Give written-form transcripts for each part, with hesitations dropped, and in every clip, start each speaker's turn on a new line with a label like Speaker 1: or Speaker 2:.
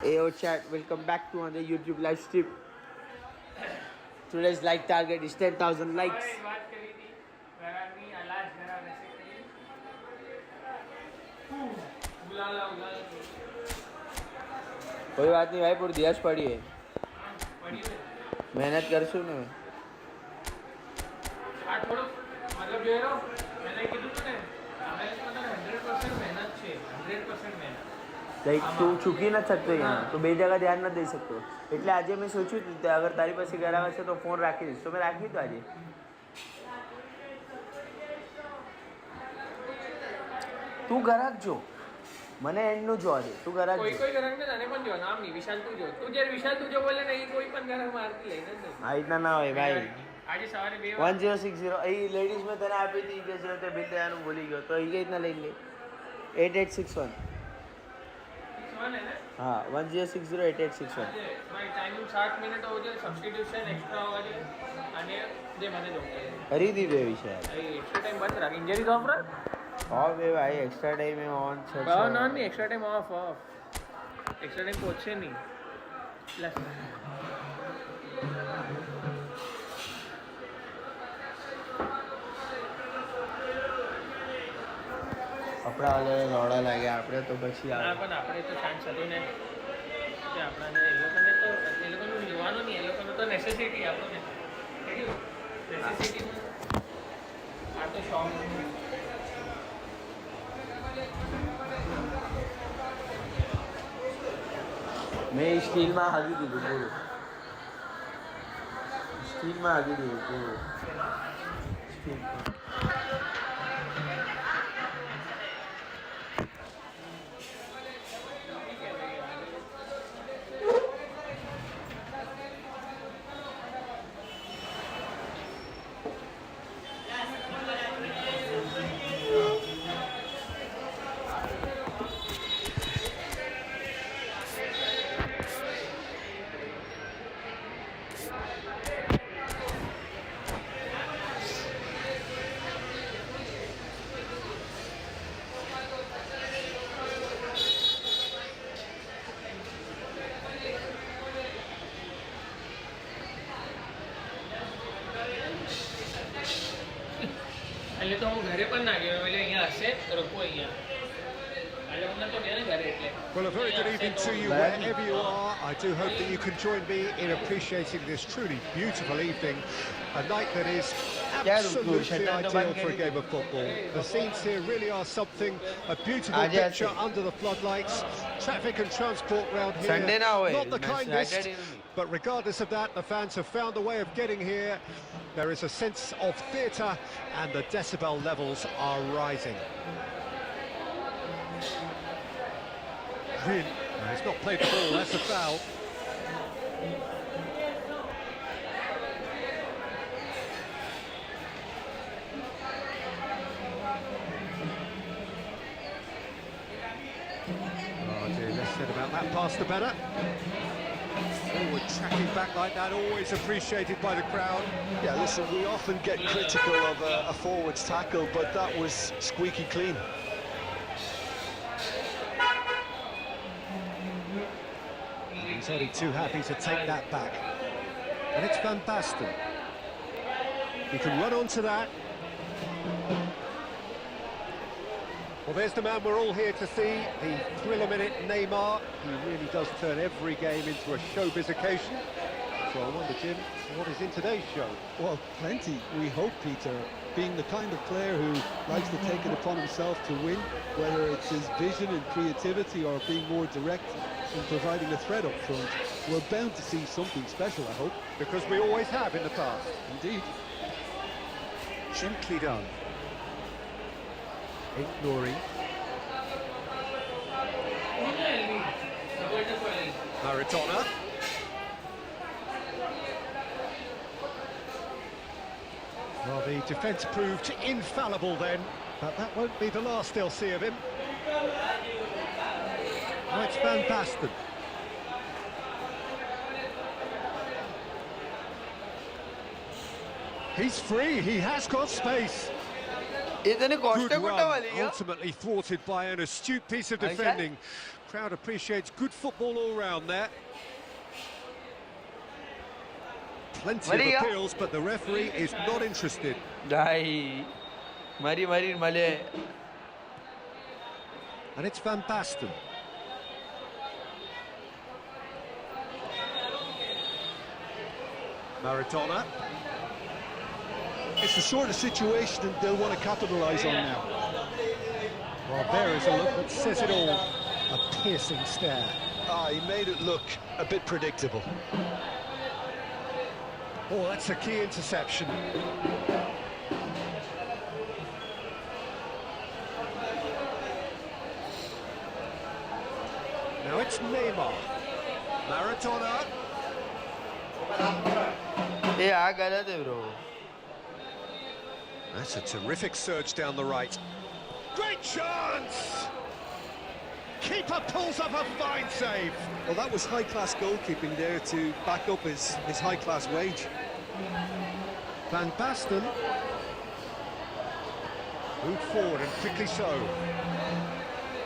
Speaker 1: Ayo chat, welcome back to another YouTube live stream. Today's like target is 10,000 likes. कोई बात नहीं भाई, पूरी दियाश पड़ी है, मेहनत करशू ने मतलब जो है मैंने कीधું ને અમે मतलब 100% मेहनत છે 100% मेहनत लाइक तू चूकी न सकते यहाँ तो બે જગા ધ્યાન ન દઈ શકતો એટલે આજે મેં સોચ્યું હતું અગર તારી પાસે ઘર આવે છે તો ફોન રાખી દઈશ તો મેં રાખી તો આજે તું ઘરાક જો મને એન્ડનું જોવા દે તું ઘરાક કોઈ કોઈ ઘરાક ને તને પણ જો નામ નહીં વિશાલ તું જો તું જે વિશાલ તું જો બોલે ને એ કોઈ પણ ઘરાક મારતી લઈને જ નહીં આ રીતના ના હોય ભાઈ આજે સવારે 1060 એ લેડીઝ મેં તને આપી હતી કે જે તે બિલ દેવાનું ભૂલી ગયો તો એ રીતના લઈ લે 8861 हाँ 10608861 भाई टाइमिंग 60 मिनट हो जाए सब्स्टिट्यूशन एक्स्ट्रा होगा जे અને જે મને જો ખરીદી દે વિશે એક્સ્ટ્રા ટાઈમ બંધ રાખ ઇન્જરી તો આપરા ઓફ એ ભાઈ એક્સ્ટ્રા ટાઈમ में ऑन છે ના નહીં extra time of extra time પહોંચે નહીં પ્લસ આપણા વાળે રોડા લાગ્યા આપણે તો પછી ના પણ આપણે તો ચાન્સ હતું ને કે આપણાને એ લોકોને તો એ લોકોનું લેવાનું નહીં એ લોકોનું તો નેસેસિટી આપણને નેસેસિટી આ તો શોખ મેં સ્ટીલમાં હાકી દીધું પૂરું સ્ટીલમાં હાકી દીધું પૂરું સ્ટીલમાં એટલે તો હું ઘરે પણ ના ગયો એટલે અહીંયા હશે તો રખો અહીંયા એટલે હું તો ગયા ને ઘરે એટલે
Speaker 2: Well, a very good evening to you wherever you are. I do hope that you can join me in appreciating this truly beautiful evening, a night that is absolutely ideal for a game of football. The scenes here really are something, a beautiful picture under the floodlights. Traffic and transport round here, not the kindest, but regardless of that, the fans have found a way of getting here. There is a sense of theatre and the decibel levels are rising. Really? No, he's not played the ball, that's a foul. Oh dear, less said about that pass the better. Forward tracking back like that, always appreciated by the crowd.
Speaker 3: Yeah, listen, we often get critical of a forward's tackle, but that was squeaky clean.
Speaker 2: He's only too happy to take that back. And it's Van Basten. He can run onto that. Well, there's the man we're all here to see, the thriller-minute Neymar. He really does turn every game into a showbiz occasion. So I wonder, Jim, what is in today's show?
Speaker 3: Well, plenty, we hope, Peter. Being the kind of player who likes to take it upon himself to win, whether it's his vision and creativity or being more direct in providing a threat up front, we're bound to see something special, I hope.
Speaker 2: Because we always have in the past.
Speaker 3: Indeed.
Speaker 2: Gently done. Ignoring. Maradona. Well, the defence proved infallible then, but that won't be the last they'll see of him. Now it's Van Basten. He's free, he has got space.
Speaker 1: इतने Costa
Speaker 2: Good
Speaker 1: Kota
Speaker 2: run,
Speaker 1: वाली क्या?
Speaker 2: ultimately thwarted by an astute piece of
Speaker 1: Aisha?
Speaker 2: defending. Crowd appreciates good football all round there. Plenty of
Speaker 1: Maria.
Speaker 2: appeals, but the referee is not interested.
Speaker 1: Dai, mari male.
Speaker 2: And it's Van Basten. Maradona.
Speaker 3: It's the sort of situation that they'll want to capitalise on now.
Speaker 2: Well, there is a look that says it all. A piercing stare.
Speaker 3: Ah, he made it look a bit predictable.
Speaker 2: Oh, that's a key interception. Now it's Neymar. Maradona.
Speaker 1: ये आ गलत है bro.
Speaker 2: That's a terrific surge down the right. Great chance! Keeper pulls up a fine save.
Speaker 3: Well, that was high-class goalkeeping there to back up his high-class wage.
Speaker 2: Van Basten. Moved forward and quickly so.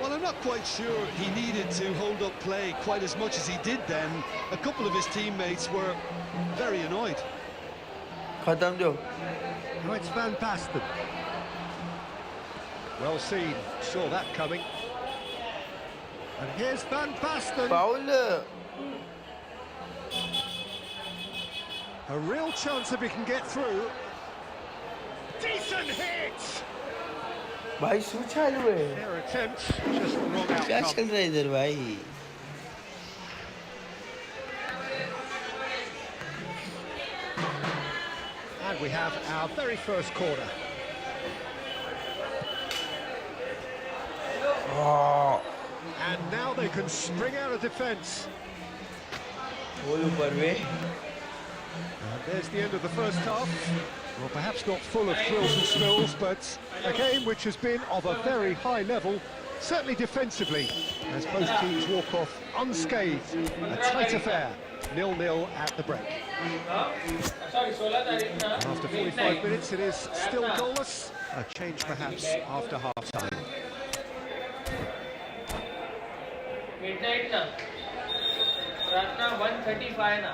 Speaker 3: Well, I'm not quite sure he needed to hold up play quite as much as he did then. A couple of his teammates were very annoyed.
Speaker 1: खत्म जो.
Speaker 2: Now it's Van Basten. Well seen, saw that coming. And here's Van Basten.
Speaker 1: Foul.
Speaker 2: A real chance if he can get through. Decent hit!
Speaker 1: भाई शू चालू है.
Speaker 2: Their attempt, just the wrong
Speaker 1: क्या
Speaker 2: outcome.
Speaker 1: चल रहा है इधर भाई?
Speaker 2: And we have our very first corner.
Speaker 1: Oh.
Speaker 2: And now they can spring out of defence.
Speaker 1: गोल ऊपर में.
Speaker 2: And there's the end of the first half. Well, perhaps not full of thrills and spills, but a game which has been of a very high level, certainly defensively, as both teams walk off unscathed. A tight affair, 0-0 at the break. After 45 minutes, it is still goalless. A change perhaps after half-time.
Speaker 4: Midnight ना रात ना 1:35 ना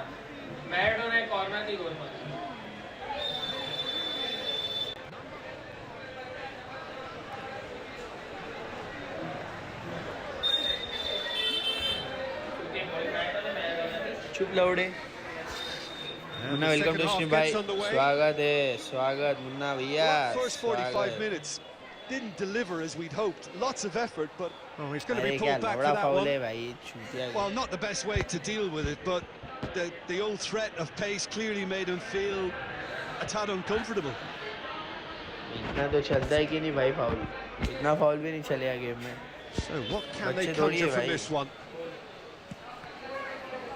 Speaker 4: Maradona एक corner थी गोल मारी.
Speaker 1: चुप लौड़े. Munna welcome to stream भाई. स्वागत है, स्वागत मुन्ना भैया.
Speaker 3: First 45 minutes didn't deliver as we'd hoped. Lots of effort, but
Speaker 2: Oh, he's going to
Speaker 1: अरे
Speaker 2: be
Speaker 1: क्या
Speaker 2: pulled back for
Speaker 1: लौड़ा
Speaker 2: that
Speaker 1: foul
Speaker 2: one.
Speaker 1: है भाई. चूतिया.
Speaker 3: well, not the best way to deal with it. But the old threat of pace clearly made him feel a tad uncomfortable.
Speaker 1: इतना तो चलता है कि नहीं भाई फाउल. इतना फाउल भी नहीं चलेगा गेम में.
Speaker 2: So what can they
Speaker 1: बच्चे थोड़ी
Speaker 2: conjure
Speaker 1: है
Speaker 2: from
Speaker 1: भाई.
Speaker 2: this one?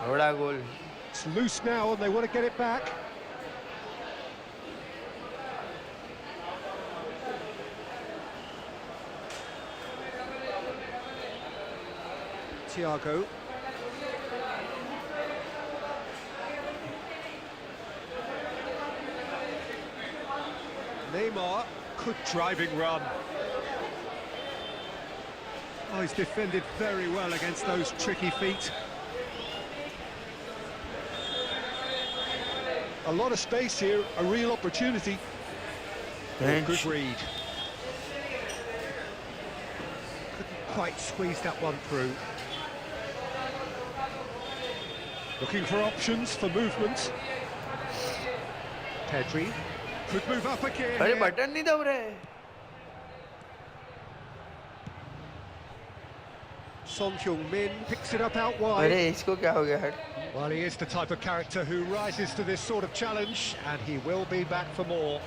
Speaker 1: बड़ा गोल.
Speaker 2: It's loose now and they want to get it back. Thiago. Neymar, good driving run. Oh, he's defended very well against those tricky feet.
Speaker 3: A lot of space here, a real opportunity.
Speaker 2: Good read. Couldn't quite squeeze that one through. Looking for options for movement. Pedri could move up again.
Speaker 1: अरे
Speaker 2: here.
Speaker 1: Button नहीं दब रहे.
Speaker 2: Son Heung-min picks it up out wide.
Speaker 1: अरे इसको क्या हो गया? हट.
Speaker 2: Well, he is the type of character who rises to this sort of challenge, and he will be back for more.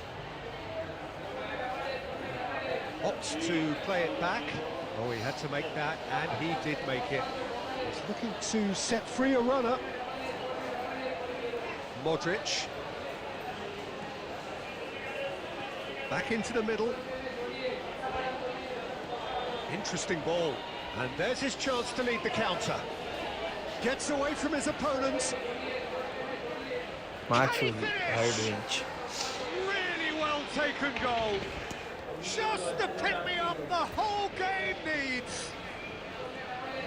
Speaker 2: Opts to play it back. Oh, he had to make that, and he did make it. He's looking to set free a runner. Modric. Back into the middle. Interesting ball. And there's his chance to lead the counter. Gets away from his opponents.
Speaker 1: Mark hard bench.
Speaker 2: Really well taken goal. Just the pick-me-up the whole game needs.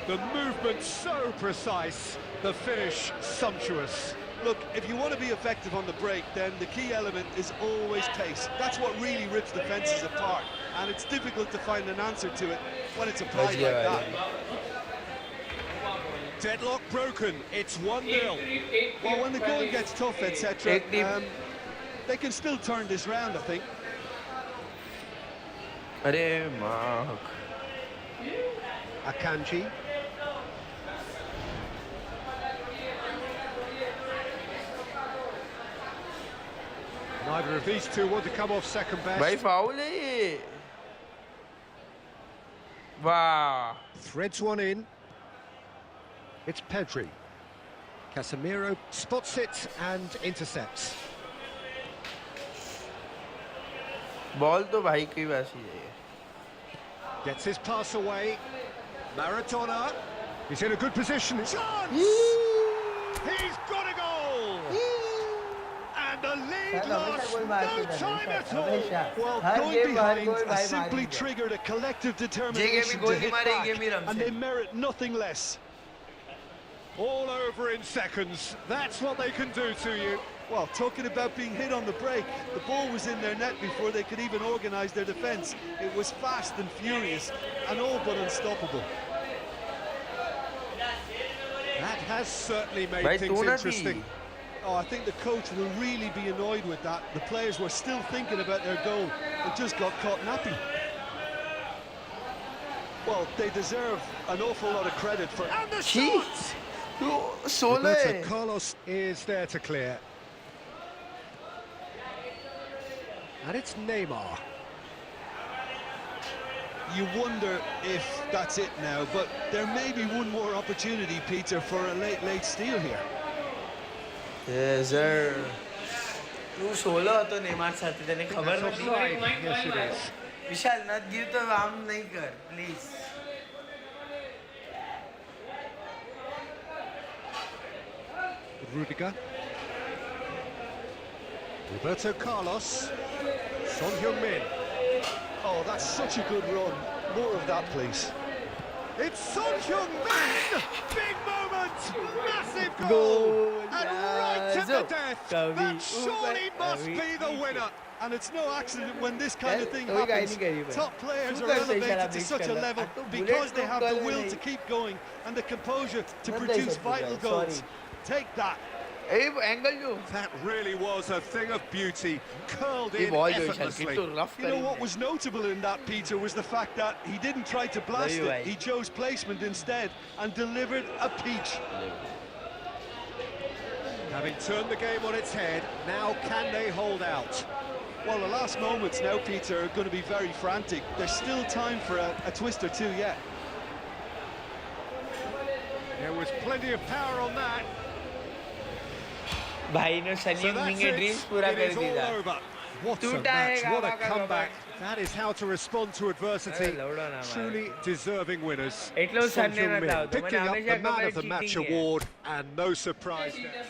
Speaker 2: The movement so precise, the finish sumptuous.
Speaker 3: Look, if you want to be effective on the break, then the key element is always pace. That's what really rips defences apart, and it's difficult to find an answer to it when it's applied like that.
Speaker 2: Deadlock broken, it's 1-0.
Speaker 3: Well, when the going gets tough, etc., they can still turn this round, I think.
Speaker 1: अरे माँ
Speaker 2: Akanji. Neither of these two want to come off second best.
Speaker 1: भाई foul है ये वाह
Speaker 2: Threads one in. It's Pedri. Casemiro spots it and intercepts.
Speaker 1: Ball तो भाई की वैसी है
Speaker 2: Gets his pass away. Maradona. He's in a good position. Chance! He's got a goal! And the lead lost no time at all.
Speaker 3: Well, going behind simply triggered a collective determination to hit back, and they merit nothing less.
Speaker 2: All over in seconds. That's what they can do to you.
Speaker 3: Well, talking about being hit on the break, the ball was in their net before they could even organise their defence. It was fast and furious, and all but unstoppable.
Speaker 2: That has certainly made things interesting.
Speaker 3: Oh, I think the coach will really be annoyed with that. The players were still thinking about their goal and just got caught napping. Well, they deserve an awful lot of credit for...
Speaker 2: And the shot! Roberto Carlos is there to clear. And it's Neymar.
Speaker 3: You wonder if that's it now, but there may be one more opportunity, Peter, for a late steal here.
Speaker 1: Yes, sir. तू 16 होतो Neymar साथी त्याने खबर नव्हती
Speaker 2: Yes, it is.
Speaker 1: Vishal not give तो काम नहीं कर please
Speaker 2: Rudiger. Roberto Carlos. Son Heung-min.
Speaker 3: Oh, that's such a good run. More of that, please.
Speaker 2: It's Son Heung-min! Big moment! Massive goal! And right to the death! That surely must be the winner!
Speaker 3: And it's no accident when this kind of thing happens. Top players are elevated to such a level because they have the will to keep going and the composure to produce vital goals. Take that.
Speaker 2: That really was a thing of beauty, curled in effortlessly.
Speaker 3: You know what was notable in that, Peter, was the fact that he didn't try to blast it. He chose placement instead and delivered a peach.
Speaker 2: Having turned the game on its head, now can they hold out?
Speaker 3: Well, the last moments now, Peter, are going to be very frantic. There's still time for a twist or two yet.
Speaker 2: There was plenty of power on that.
Speaker 1: भाई ने सनी के dreams पूरा कर दिया
Speaker 2: What a match, what a comeback. That is how to respond to adversity. Truly deserving winners. Son Heung-min picking up the Man of the Match award, and no surprise there.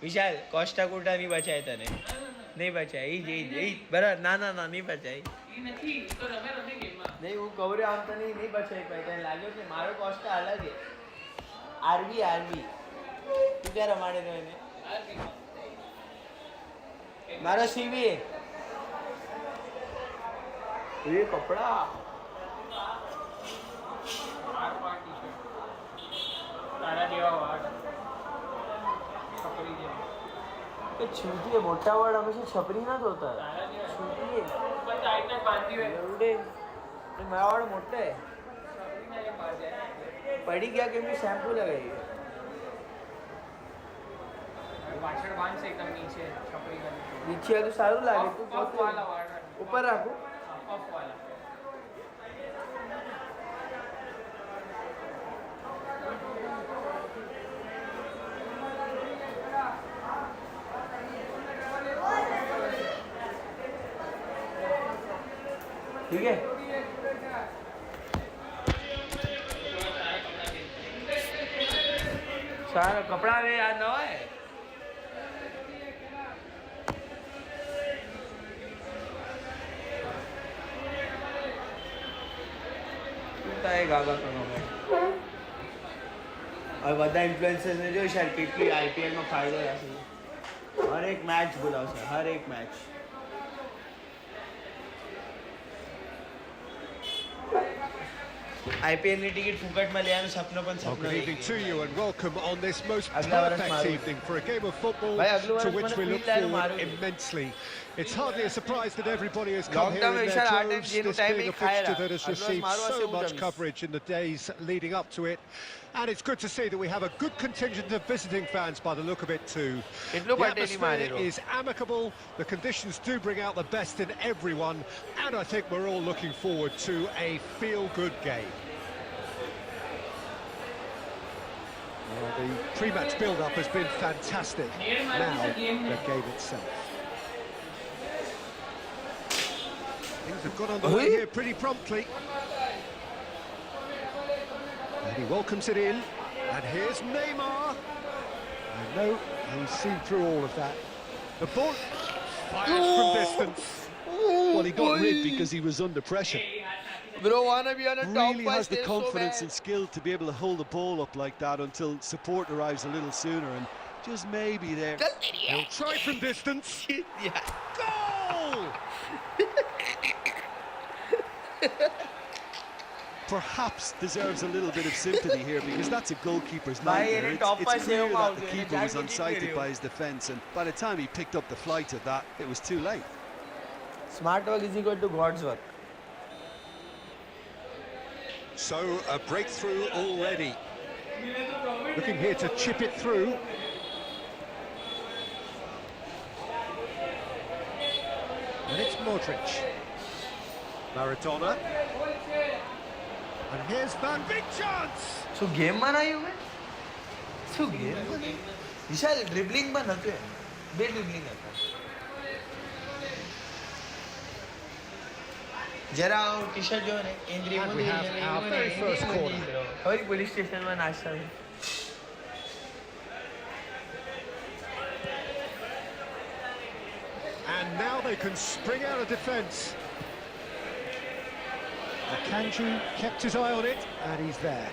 Speaker 1: Vishal Costa कोटा नहीं बचाया तने नहीं बचाया ये बराबर ना नहीं बचाई नहीं वो कवरे आमता नहीं बचाई पाई तने लागे कि मारो कोस्टा अलग है आरबी तू क्या रमाड़े तो इन्हें मारो सीवी ये कपड़ा
Speaker 4: तारा देवा वाट
Speaker 1: छुटी है मोटा वर्ड हमेशा छपरी ना होता है छुटी है
Speaker 4: पण टाइटन बांधी हुई
Speaker 1: एवढे मेरा वर्ड मोटा है पड़ी क्या कि मैं शैम्पू लगाई
Speaker 4: वाशर बांध से एकदम नीचे छपरी का
Speaker 1: नीचे तो सारू लागे तू
Speaker 4: ऑफ वाला वाट
Speaker 1: ऊपर रखो
Speaker 4: ऑफ वाला
Speaker 1: ठीक है सारा कपड़ा में याद ना है है गागा टूर्नामेंट और બધા ઇન્ફ્લુએન્સર્સ ને જો શાયદ કેટલી આઈપીએલ માં ફાયદો થશે હર એક મેચ બોલાવશે હર એક મેચ IPL ની ટિકિટ ફુકટમાં લેવાનું સપનું પણ
Speaker 2: Well,
Speaker 1: સપનું
Speaker 2: good evening to you and welcome on this most
Speaker 1: Agla varas
Speaker 2: perfect
Speaker 1: maru.
Speaker 2: evening for a game of football
Speaker 1: Bhai, agla
Speaker 2: to
Speaker 1: varas
Speaker 2: which
Speaker 1: mana
Speaker 2: we look
Speaker 1: field line
Speaker 2: forward
Speaker 1: maru.
Speaker 2: immensely. It's hardly a surprise that everybody has come here
Speaker 1: Lockdown
Speaker 2: in
Speaker 1: mein
Speaker 2: their
Speaker 1: Vishal, આ time
Speaker 2: droves,
Speaker 1: જેનું
Speaker 2: this
Speaker 1: time
Speaker 2: being
Speaker 1: A
Speaker 2: a
Speaker 1: ખાય
Speaker 2: fixture
Speaker 1: રા.
Speaker 2: that has
Speaker 1: Agla varas
Speaker 2: received
Speaker 1: maru
Speaker 2: so
Speaker 1: હશે
Speaker 2: much
Speaker 1: ઉડાવીશ.
Speaker 2: coverage in the days leading up to it. And it's good to see that we have a good contingent of visiting fans by the look of it too.
Speaker 1: કેટલું
Speaker 2: The
Speaker 1: પટેલી મારે
Speaker 2: atmosphere
Speaker 1: રો.
Speaker 2: is amicable, the conditions do bring out the best in everyone, and I think we're all looking forward to a feel-good game. Well, the pre-match build-up has been fantastic. Now, the game itself. Things have got underway here pretty promptly. And he welcomes it in. And here's Neymar. I know he's seen through all of that. The ball fired from distance.
Speaker 3: Well, he got rid because he was under pressure.
Speaker 1: Bro wanna be on a top
Speaker 3: Really
Speaker 1: 5
Speaker 3: has the
Speaker 1: still so
Speaker 3: confidence
Speaker 1: bad.
Speaker 3: and skill to be able to hold the ball up like that until support arrives a little sooner, and just maybe there.
Speaker 1: चल तेरी है.
Speaker 2: He'll try from distance.
Speaker 1: Yeah.
Speaker 2: Goal!
Speaker 3: Perhaps deserves a little bit of sympathy here, because that's a goalkeeper's
Speaker 1: Bhai,
Speaker 3: nightmare.
Speaker 1: એને top
Speaker 3: It's
Speaker 1: five
Speaker 3: clear
Speaker 1: save
Speaker 3: that
Speaker 1: out
Speaker 3: the
Speaker 1: there,
Speaker 3: keeper was
Speaker 1: એને
Speaker 3: unsighted
Speaker 1: jacket
Speaker 3: by his defence, and by the time he picked up the flight of that, it was too late.
Speaker 1: Smart work is equal to God's work.
Speaker 2: So a breakthrough already. Looking here to chip it through. And it's Modric. Maradona. And here's Van Big chance!
Speaker 1: શું ગેમમાં ના આવ્યું મેં શું game વિશાલ ડ્રિબલિંગમાં નહોતું એમ બે ડ્રિબલિંગ હતા જરા ટી શર્ટ જો ને કેન્દ્રીય
Speaker 2: And we have our very first corner.
Speaker 1: હવે પોલીસ સ્ટેશનમાં નાસ્તા છે
Speaker 2: And now they can spring out of defence. Akanji kept his eye on it, and he's there.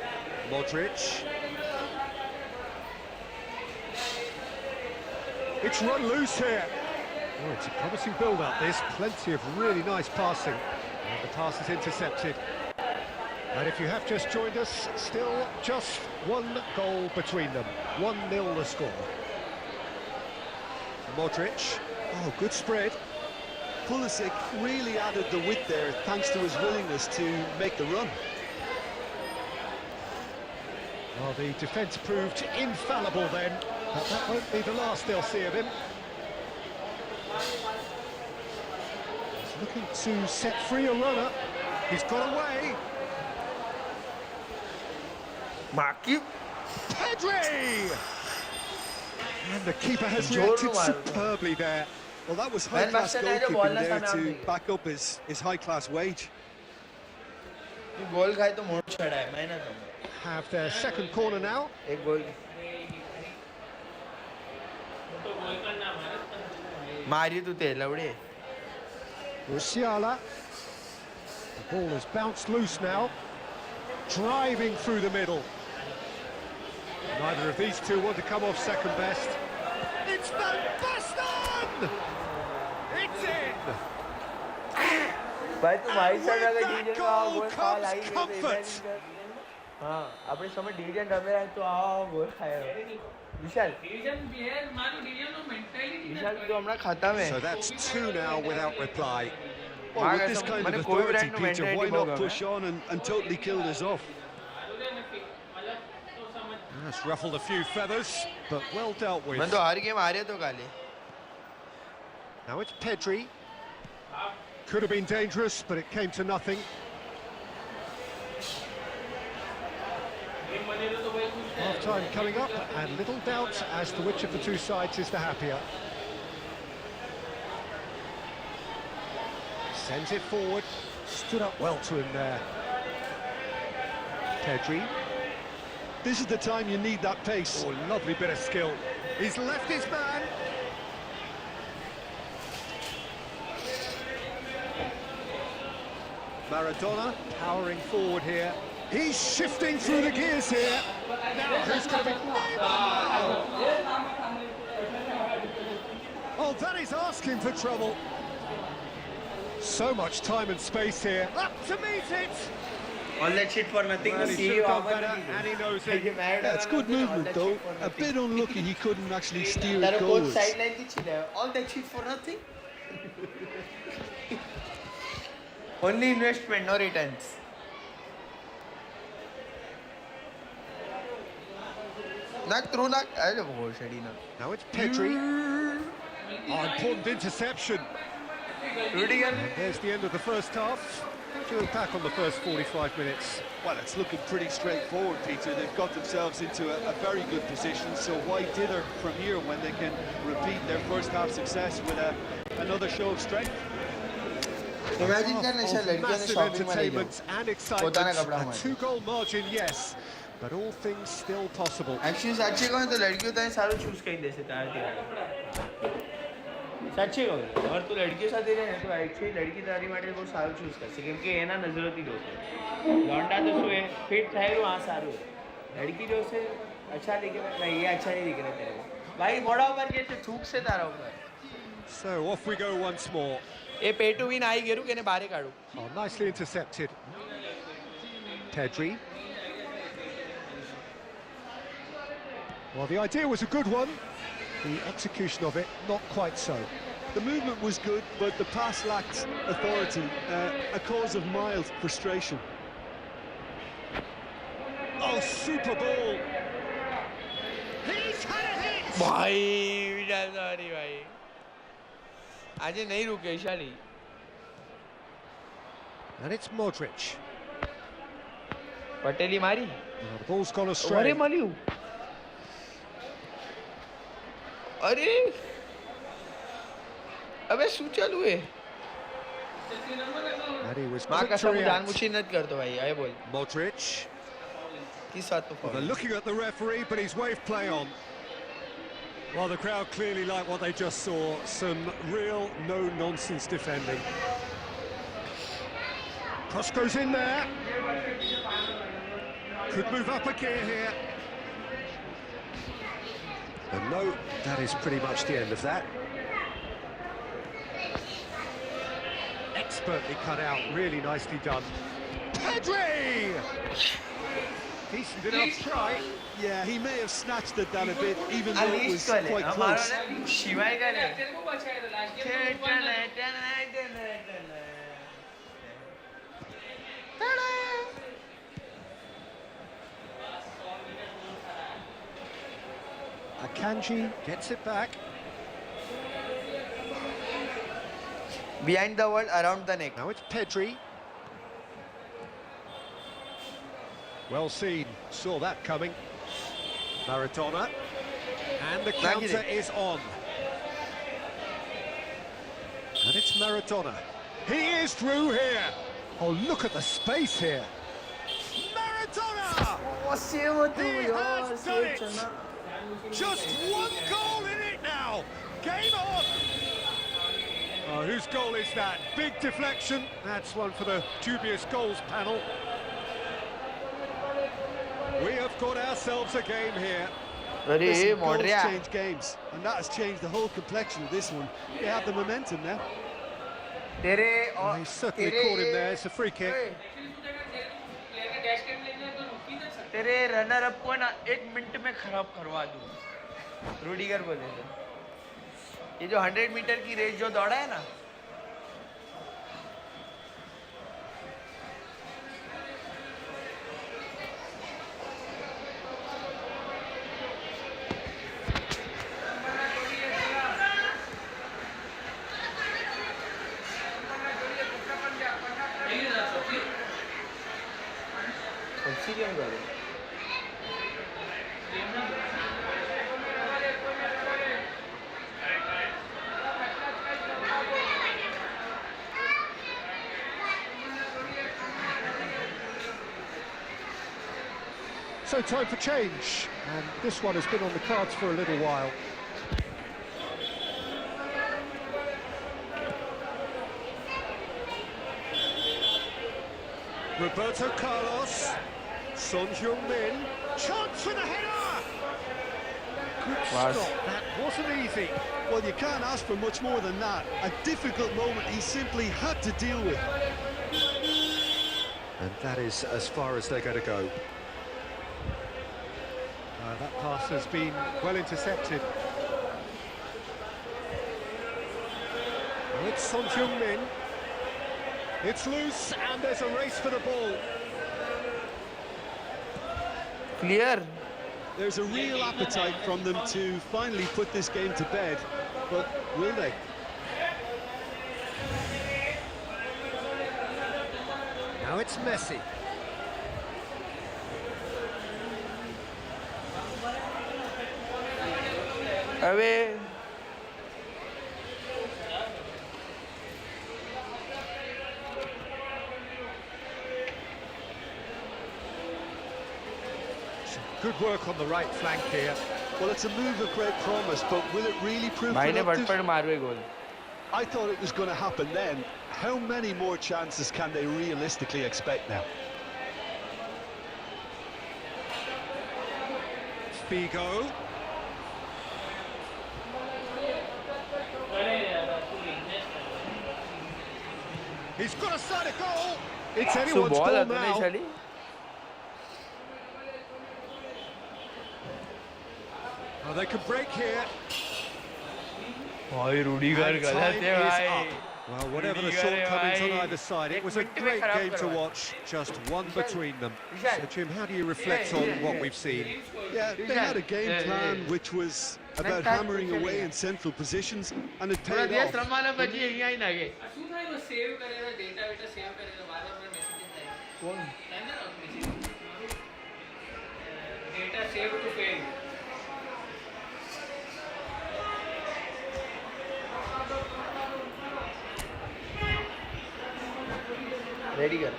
Speaker 2: Modric. It's run loose here. Oh, it's a promising build-up, this. Plenty of really nice passing. And the pass is intercepted. And if you have just joined us, still just one goal between them. 1-0 the score. Modric. Oh, good spread.
Speaker 3: Pulisic really added the width there thanks to his willingness to make the run.
Speaker 2: Well, the defence proved infallible then, but that won't be the last they'll see of him. He's looking to set free a runner. He's got away.
Speaker 1: માકી
Speaker 2: Pedri! And the keeper has
Speaker 1: Jordan
Speaker 2: reacted
Speaker 1: Wilder.
Speaker 2: superbly there.
Speaker 3: Well, that was
Speaker 1: Man,
Speaker 3: high-class
Speaker 1: Bastian Eder ball
Speaker 3: goalkeeping
Speaker 1: na
Speaker 3: there
Speaker 1: sana
Speaker 3: to
Speaker 1: aapne.
Speaker 3: back up his high-class wage.
Speaker 1: Goal ખાય તો mode ચડાય મેં ના કહું
Speaker 2: Have their second corner now.
Speaker 1: એક goal માર્યું તું તે લવડે
Speaker 2: Musiala. The ball has bounced loose now. Driving through the middle. Neither of these two want to come off second best. It's Van Basten! It's in!
Speaker 1: ભાઈ તું મારી side
Speaker 2: with
Speaker 1: આગળ
Speaker 2: that
Speaker 1: division
Speaker 2: goal
Speaker 1: આવો goal ખાવા
Speaker 2: comes
Speaker 1: લાગી ગયો તો
Speaker 2: comfort.
Speaker 1: imagine કર. હા આપણે સમય ડિવિઝન રમેલા તો આવો ગોલ ખાયો વિશાલ
Speaker 4: डिवीजन भी है मानो डिवीजन नो मेंटालिटी
Speaker 1: વિશાલ તું હમણાં ખાતા में
Speaker 2: So that's two now without reply.
Speaker 3: Well, with this kind of
Speaker 1: મને કોઈ
Speaker 3: authority,
Speaker 1: brand નું
Speaker 3: Peter, why
Speaker 1: mentality બહુ
Speaker 3: not
Speaker 1: ગમે.
Speaker 3: push on and totally kill this off?
Speaker 2: That's ruffled a few feathers, but well dealt with.
Speaker 1: મને તો હારી game હાર્યો તો કાલે
Speaker 2: Now it's Pedri. Could have been dangerous, but it came to nothing. Half-time coming up, and little doubt as to which of the two sides is the happier. Sends it forward. Stood up well to him there. Pedri.
Speaker 3: This is the time you need that pace.
Speaker 2: Oh, lovely bit of skill. He's left his man. Maradona powering forward here. He's shifting through the gears here. Now who's going to be... Oh, that is asking for trouble. So much time and space here. Up to meet it.
Speaker 1: All that shit for nothing.
Speaker 2: Well, he should have done better, and he knows it.
Speaker 3: That's good movement, though. A bit unlucky he couldn't actually steer it
Speaker 1: Coach
Speaker 3: goals.
Speaker 1: sideline ki chile. All that shit for nothing. Only investment, no returns. Knock through knock. I don't know.
Speaker 2: Now it's Pedri. Oh, important interception.
Speaker 1: Rudiger.
Speaker 2: And there's the end of the first half. To look back on the first 45 minutes.
Speaker 3: Well, it's looking pretty straightforward, Peter. They've got themselves into a very good position, so why dither from here when they can repeat their first half success with another show of strength?
Speaker 1: Imagine
Speaker 2: massive entertainment and excitement. A 2-goal margin, yes, but all things still possible.
Speaker 1: Actually, सच्चे को तो लड़कियों तो सारे choose कहीं दे सकता है तेरा. सच्चे को अगर तू लड़कियों साथ दे रहे हैं तो actually लड़की तारी माटे को सारे choose कर सके क्योंकि ये ना नजरों ती दोस्त है. लौंडा तो सोए फिट था वो वहाँ सारू है. लड़की जो से अच्छा दिखे नहीं ये अच्छा नहीं दिख रहा तेरे को. भाई बड़ा ऊपर ये तो थूक से तारा ऊपर.
Speaker 2: So off we go once more.
Speaker 1: ये पेटू भी ना ही गिरू के ने बाहर काढू.
Speaker 2: Oh, nicely intercepted. Pedri. Well, the idea was a good one. The execution of it, not quite so.
Speaker 3: The movement was good, but the pass lacked authority, a cause of mild frustration.
Speaker 2: Oh, super ball! He's had a hit!
Speaker 1: भाई विशाल sorry भाई आज नहीं रुके Vishali.
Speaker 2: And it's Modric.
Speaker 1: पटेली मारी.
Speaker 2: The ball's gone astray.
Speaker 1: अरे मालियो. अरे अबे शू चालू है.
Speaker 2: And he was
Speaker 1: माँ
Speaker 2: quick
Speaker 1: का
Speaker 2: to
Speaker 1: सब
Speaker 2: react.
Speaker 1: जानबूझ कर दो भाई आए बोल.
Speaker 2: Modric.
Speaker 1: किस बात
Speaker 2: Well, they're looking at the referee, but he's waved play on. Well, the crowd clearly like what they just saw. Some real no-nonsense defending. Cross goes in there. Could move up a gear here. And no, that is pretty much the end of that. Expertly cut out, really nicely done. Pedri! Decent enough try.
Speaker 3: Yeah, he may have snatched at that a bit, even though it was quite close.
Speaker 1: शिवाय का नहीं.
Speaker 2: Akanji gets it back.
Speaker 1: Behind the world, around the neck.
Speaker 2: Now it's Pedri. Well seen, saw that coming. Maradona. And the counter is on. And it's Maradona. He is through here. Oh, look at the space here. Maradona! He has done it! Just one goal in it now. Game on. Oh, whose goal is that? Big deflection. That's one for the dubious goals panel. We have got ourselves a game here.
Speaker 3: Listen, goals change games, and that has changed the whole complexion of this one. They have the momentum now.
Speaker 2: Oh, he certainly caught him there. It's a free kick.
Speaker 1: तेरे runner up को ना 1 minute में खराब करवा दूं. Rudiger बोले थे. ये जो 100 मीटर की रेस जो दौड़ा है ना.
Speaker 2: So time for change, and this one has been on the cards for a little while. Roberto Carlos. Son Heung-min, chance for the header! Good stop, that wasn't easy.
Speaker 3: Well, you can't ask for much more than that. A difficult moment he simply had to deal with.
Speaker 2: And that is as far as they're going to go. That pass has been well intercepted. It's Son Heung-min. It's loose, and there's a race for the ball.
Speaker 1: Clear.
Speaker 3: There's a real appetite from them to finally put this game to bed, but will they?
Speaker 2: Now it's Messi.
Speaker 1: Away.
Speaker 2: Good work on the right flank here.
Speaker 3: Well, it's a move of great promise, but will it really prove productive? I thought it was going to happen then. How many more chances can they realistically expect now?
Speaker 2: Figo. He's got a side of goal. It's anyone's goal now. Oh, they can break here.
Speaker 1: भाई Rudiger गलत है भाई.
Speaker 2: Well, whatever the shortcomings on either side, it was a great game to watch, just one between them. So, Jim, how do you reflect on what we've seen?
Speaker 3: Yeah, they had a game plan which was about hammering away in central positions, and it paid off.
Speaker 4: Data save to fail.
Speaker 1: Ready कर.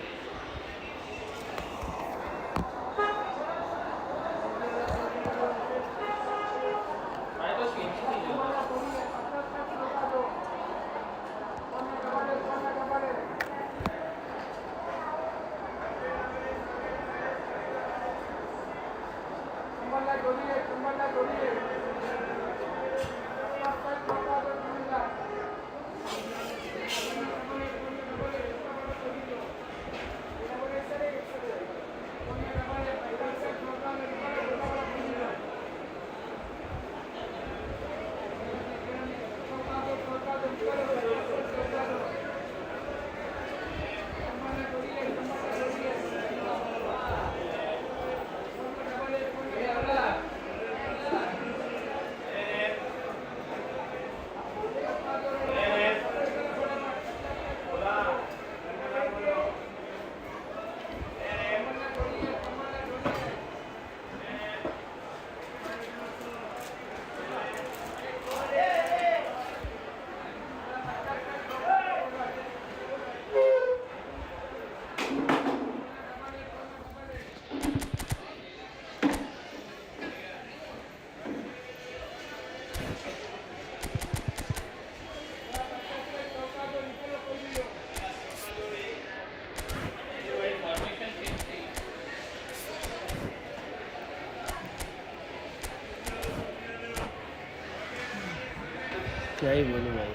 Speaker 1: क्या ही बोलूं भाई.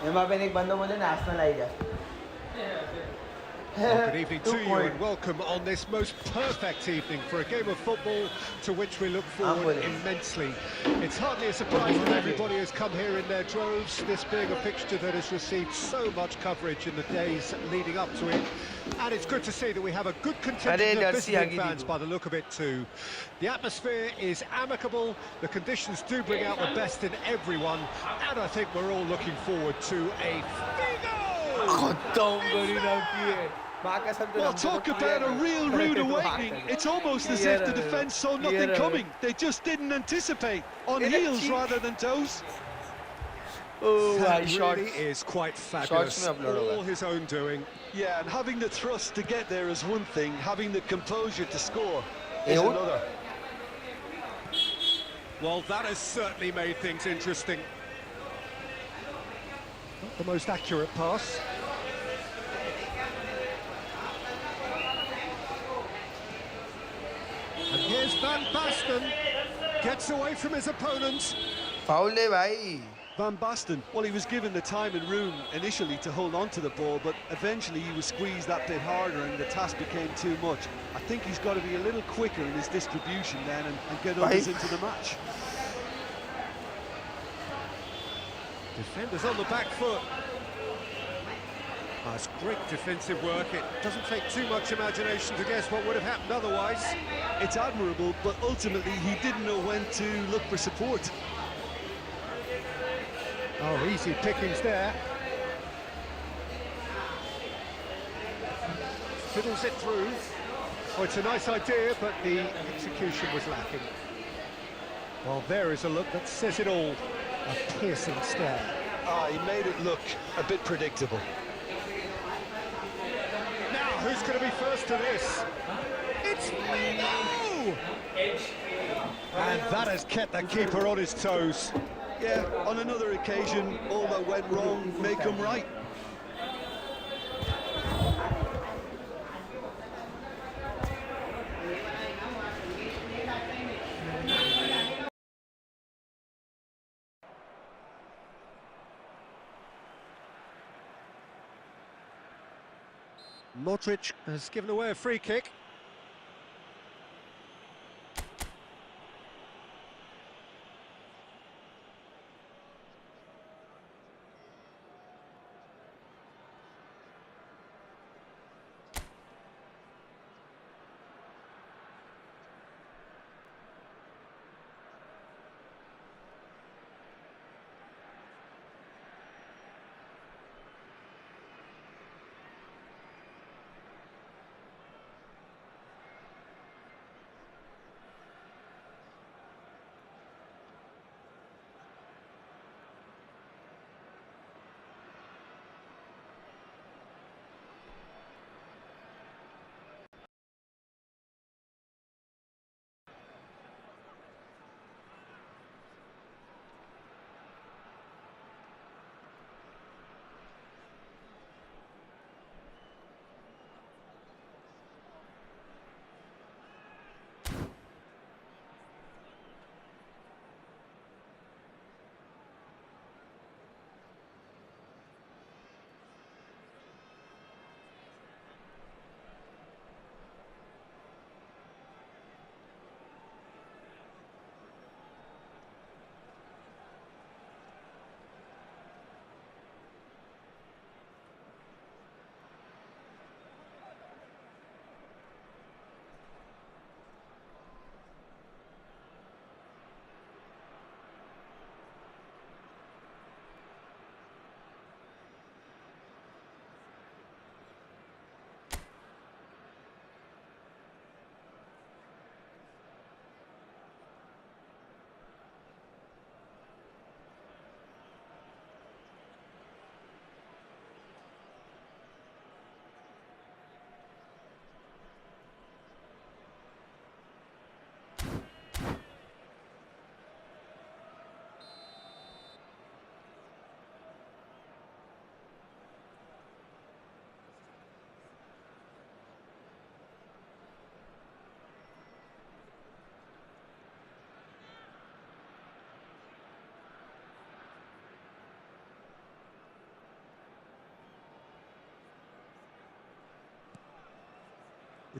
Speaker 1: Mbappe ने एक बंदा बोले ना Arsenal आई जा.
Speaker 2: Well, good evening to you and welcome on this most perfect evening for a game of football to which we look forward immensely. It's hardly a surprise that everybody has come here in their droves, this being a fixture that has received so much coverage in the days leading up to it. And it's good to see that we have a good contingent of visiting fans by the look of it too. The atmosphere is amicable, the conditions do bring out the best in everyone, and I think we're all looking forward to a
Speaker 3: Well, talk about a real rude awakening. It's almost as if the defence saw nothing coming. They just didn't anticipate, on heels rather than toes.
Speaker 1: Oh,
Speaker 2: That
Speaker 1: भाई
Speaker 2: really
Speaker 1: shots.
Speaker 2: is quite
Speaker 1: Shots
Speaker 2: fabulous.
Speaker 1: में upload
Speaker 2: All
Speaker 1: होगा.
Speaker 2: his own doing.
Speaker 3: Yeah, and having the thrust to get there is one thing, having the composure to score is
Speaker 1: Ew.
Speaker 3: another.
Speaker 2: Well, that has certainly made things interesting. Not the most accurate pass. And here's Van Basten. Gets away from his opponent.
Speaker 1: Foul है भाई.
Speaker 3: Van Basten, well, he was given the time and room initially to hold on to the ball, but eventually he was squeezed that bit harder and the task became too much. I think he's got to be a little quicker in his distribution then and get others into the match.
Speaker 2: Defenders on the back foot. That's great defensive work. It doesn't take too much imagination to guess what would have happened otherwise.
Speaker 3: It's admirable, but ultimately he didn't know when to look for support.
Speaker 2: Oh, easy pickings there. Fiddles it through. Oh, it's a nice idea, but the execution was lacking. Well, there is a look that says it all. A piercing stare.
Speaker 3: Ah, he made it look a bit predictable.
Speaker 2: Now, who's going to be first to this? It's Figo! And that has kept the keeper on his toes.
Speaker 3: Yeah, on another occasion, all that went wrong may come right.
Speaker 2: Modric has given away a free kick.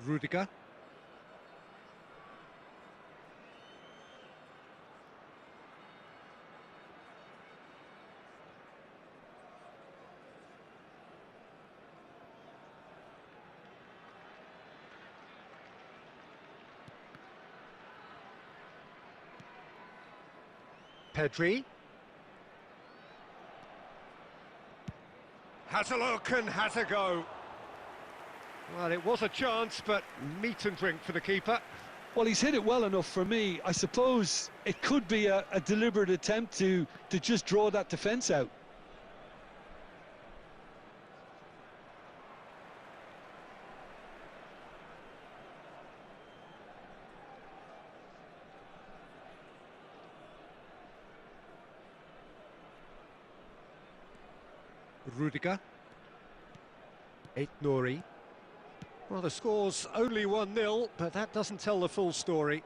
Speaker 2: Rudiger. Pedri. Has a look and has a go. Well, it was a chance, but meat and drink for the keeper.
Speaker 3: Well, he's hit it well enough for me. I suppose it could be a deliberate attempt to just draw that defence out.
Speaker 2: Rudiger. Nori. Well, the score's only 1-0, but that doesn't tell the full story.